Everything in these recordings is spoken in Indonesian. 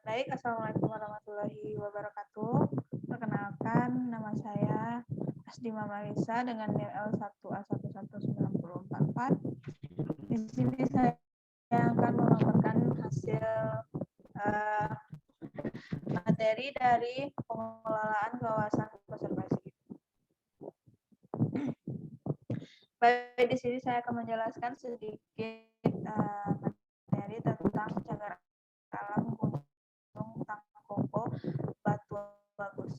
Baik, Assalamualaikum warahmatullahi wabarakatuh. Perkenalkan, nama saya Asdi Mamarisa dengan NIM L1A11944. Di sini saya akan melaporkan hasil materi dari pengelolaan kawasan konservasi. Baik, di sini saya akan menjelaskan sedikit materi tentang cagar alam Gunung Tangkoko Batu Bagus.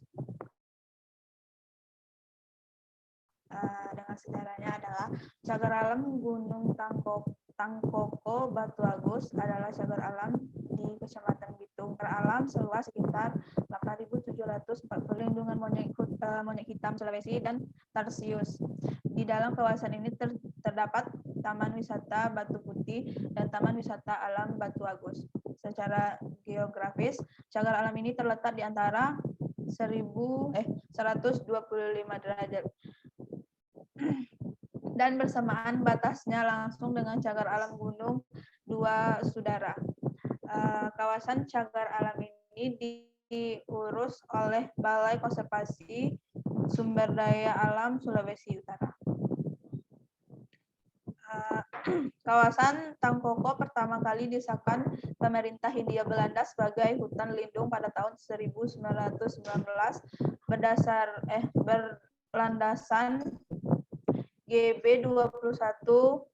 Dengan sejarahnya adalah cagar alam Gunung Tangkoko Batu Agus adalah cagar alam di Kecamatan Bitung. Alam seluas sekitar 8.700 perlindungan monyet hitam Sulawesi dan tarsius. Di dalam kawasan ini terdapat Taman Wisata Batu Putih dan Taman Wisata Alam Batu Agus. Secara geografis, cagar alam ini terletak di antara 125 derajat dan bersamaan batasnya langsung dengan cagar alam Gunung Dua Sudara. Kawasan cagar alam ini diurus oleh Balai Konservasi Sumber Daya Alam Sulawesi Utara. Kawasan Tangkoko pertama kali disahkan pemerintah Hindia Belanda sebagai hutan lindung pada tahun 1919 berlandasan GB 21-2-1919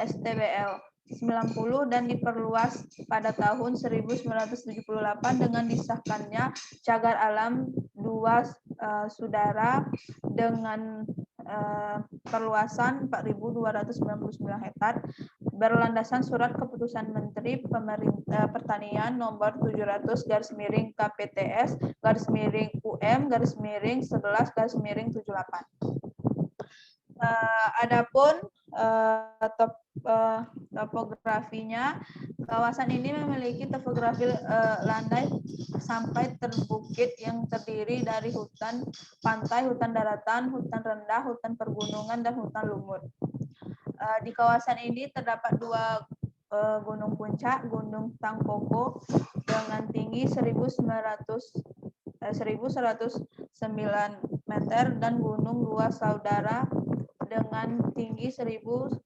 STBL 90 dan diperluas pada tahun 1978 dengan disahkannya cagar alam Dua Sudara dengan perluasan 4.299 hektar berlandasan surat keputusan Menteri Pertanian nomor 700/KPTS/UM/11/78. Adapun topografinya, kawasan ini memiliki topografi landai sampai terbukit yang terdiri dari hutan pantai, hutan daratan, hutan rendah, hutan pergunungan, dan hutan lumut. Di kawasan ini terdapat dua gunung puncak, Gunung Tangkoko dengan tinggi 1.109 meter dan Gunung Dua Saudara dengan tinggi 1.109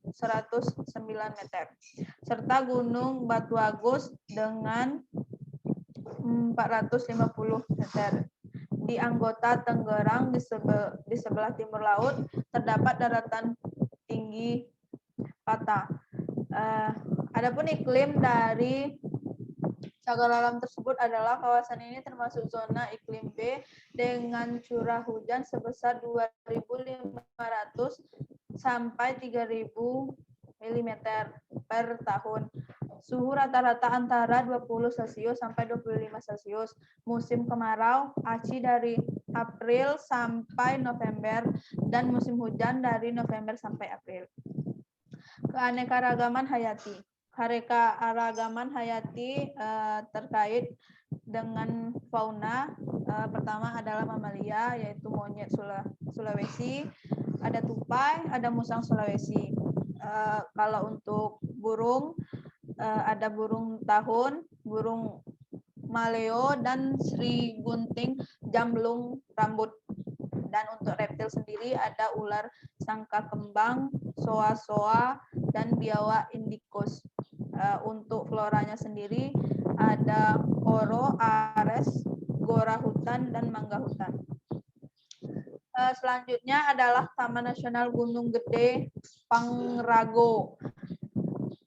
meter, serta Gunung Batu Agus dengan 450 meter. Di anggota Tenggerang di sebelah timur laut terdapat daratan tinggi Pata. Adapun iklim dari cagar alam tersebut adalah kawasan ini termasuk zona iklim B dengan curah hujan sebesar 2.500 sampai 3.000 mm per tahun. Suhu rata-rata antara 20 Celcius sampai 25 Celcius. Musim kemarau ACI dari April sampai November dan musim hujan dari November sampai April. Keanekaragaman hayati. Keanekaragaman hayati terkait dengan fauna, pertama adalah mamalia, yaitu monyet Sulawesi, ada tupai, ada musang Sulawesi. Kalau untuk burung, ada burung tahun, burung maleo, dan Sri Gunting jamblung rambut. Dan untuk reptil sendiri ada ular sangka kembang, soa-soa, dan biawak indicus. Untuk floranya sendiri ada oro, ares, gora hutan, dan mangga hutan. Selanjutnya adalah Taman Nasional Gunung Gede Pangrango.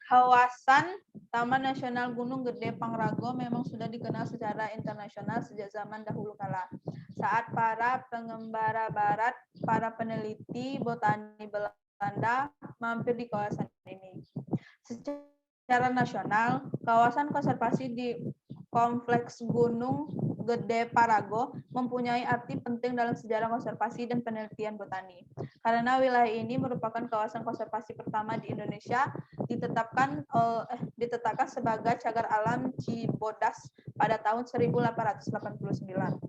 Kawasan Taman Nasional Gunung Gede Pangrango memang sudah dikenal secara internasional sejak zaman dahulu kala. Saat para pengembara barat, para peneliti botani Belanda mampir di kawasan ini. Secara nasional, kawasan konservasi di Kompleks Gunung Gede Pangrango mempunyai arti penting dalam sejarah konservasi dan penelitian botani. Karena wilayah ini merupakan kawasan konservasi pertama di Indonesia, ditetapkan sebagai cagar alam Cibodas pada tahun 1889.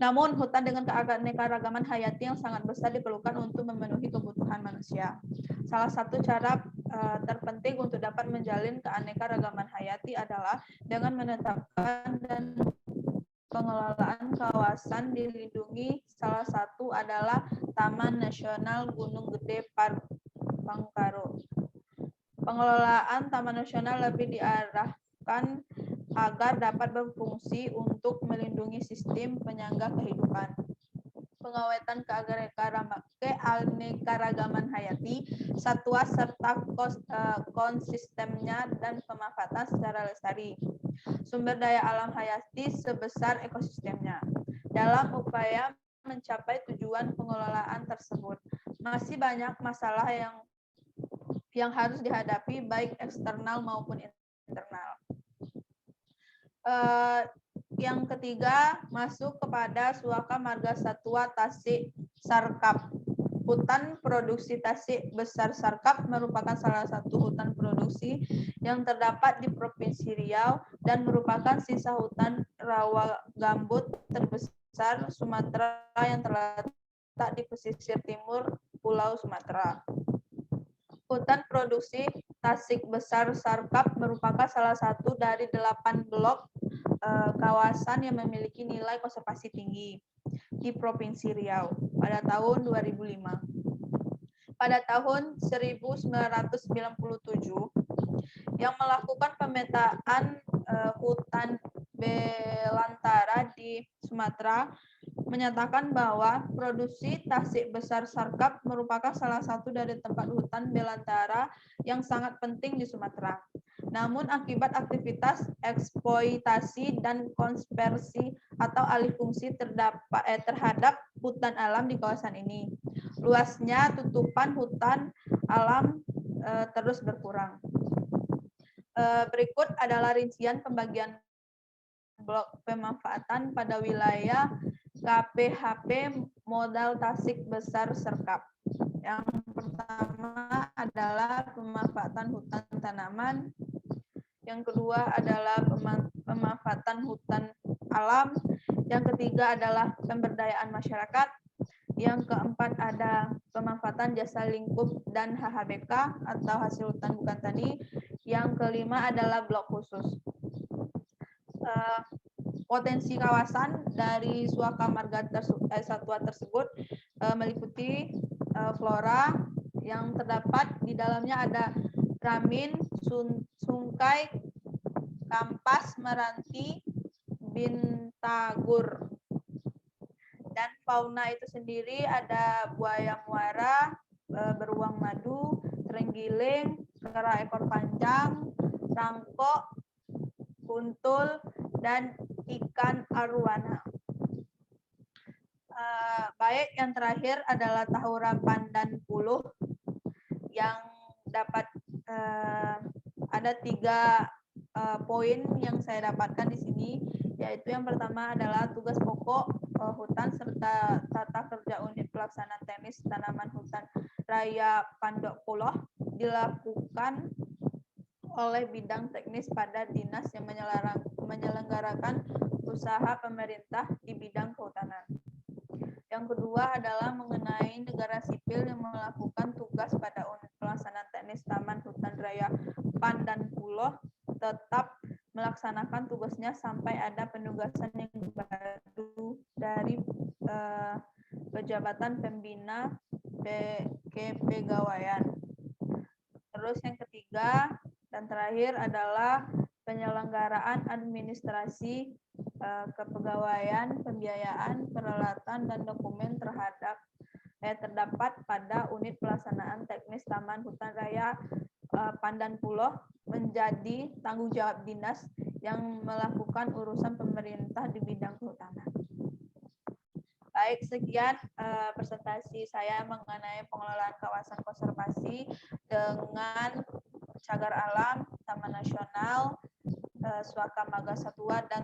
Namun, hutan dengan keanekaragaman hayati yang sangat besar diperlukan untuk memenuhi kebutuhan manusia. Salah satu cara terpenting untuk dapat menjalin keanekaragaman hayati adalah dengan menetapkan dan pengelolaan kawasan dilindungi. Salah satu adalah Taman Nasional Gunung Gede Pangkaro. Pengelolaan Taman Nasional lebih diarahkan agar dapat berfungsi untuk melindungi sistem penyangga kehidupan, pengawetan keanekaragaman hayati satwa serta konsistemnya dan pemanfaatan secara lestari sumber daya alam hayati sebesar ekosistemnya. Dalam upaya mencapai tujuan pengelolaan tersebut, masih banyak masalah yang harus dihadapi baik eksternal maupun internal. Yang ketiga, masuk kepada Suaka Marga Satwa Tasik Sarkap. Hutan produksi Tasik Besar Sarkap merupakan salah satu hutan produksi yang terdapat di Provinsi Riau dan merupakan sisa hutan rawa gambut terbesar Sumatera yang terletak di pesisir timur Pulau Sumatera. Hutan produksi Tasik Besar Sarkap merupakan salah satu dari 8 blok kawasan yang memiliki nilai konservasi tinggi di Provinsi Riau pada tahun 2005. Pada tahun 1997, yang melakukan pemetaan hutan belantara di Sumatera menyatakan bahwa produksi Tasik Besar Sarkap merupakan salah satu dari tempat hutan belantara yang sangat penting di Sumatera. Namun akibat aktivitas eksploitasi dan konversi atau alih fungsi terhadap hutan alam di kawasan ini, luasnya tutupan hutan alam terus berkurang. Berikut adalah rincian pembagian blok pemanfaatan pada wilayah KPHP modal Tasik Besar Sarkap. Yang pertama adalah pemanfaatan hutan tanaman, yang kedua adalah pemanfaatan hutan alam, yang ketiga adalah pemberdayaan masyarakat, yang keempat ada pemanfaatan jasa lingkup dan HHBK atau hasil hutan bukan tani, yang kelima adalah blok khusus. Potensi kawasan dari Suaka Marga Satwa tersebut meliputi flora yang terdapat di dalamnya ada ramin, sungkai, kampas, meranti, bintagur. Dan fauna itu sendiri ada buaya muara, beruang madu, terenggiling, kera ekor panjang, rangkok, kuntul, dan ikan arowana. Baik, yang terakhir adalah tahura pandan puluh yang dapat ada 3 poin yang saya dapatkan di sini, yaitu yang pertama adalah tugas pokok hutan serta tata kerja unit pelaksanaan teknis tanaman hutan raya Pandok Puloh dilakukan oleh bidang teknis pada dinas yang menyelenggarakan usaha pemerintah di bidang kehutanan. Yang kedua adalah mengenai negara sipil yang melakukan tugas pada unit pelaksanaan teknis Taman Hutan Raya Pandan Puloh tetap melaksanakan tugasnya sampai ada penugasan yang baru dari Pejabatan Pembina Kepegawaian. Terus yang ketiga dan terakhir adalah penyelenggaraan administrasi kepegawaian, pembiayaan, peralatan, dan dokumen terdapat pada unit pelaksanaan teknis Taman Hutan Raya Pandan Puloh menjadi tanggung jawab dinas yang melakukan urusan pemerintah di bidang kehutanan. Baik, sekian presentasi saya mengenai pengelolaan kawasan konservasi dengan cagar alam, Taman Nasional, Suaka Marga Satwa, dan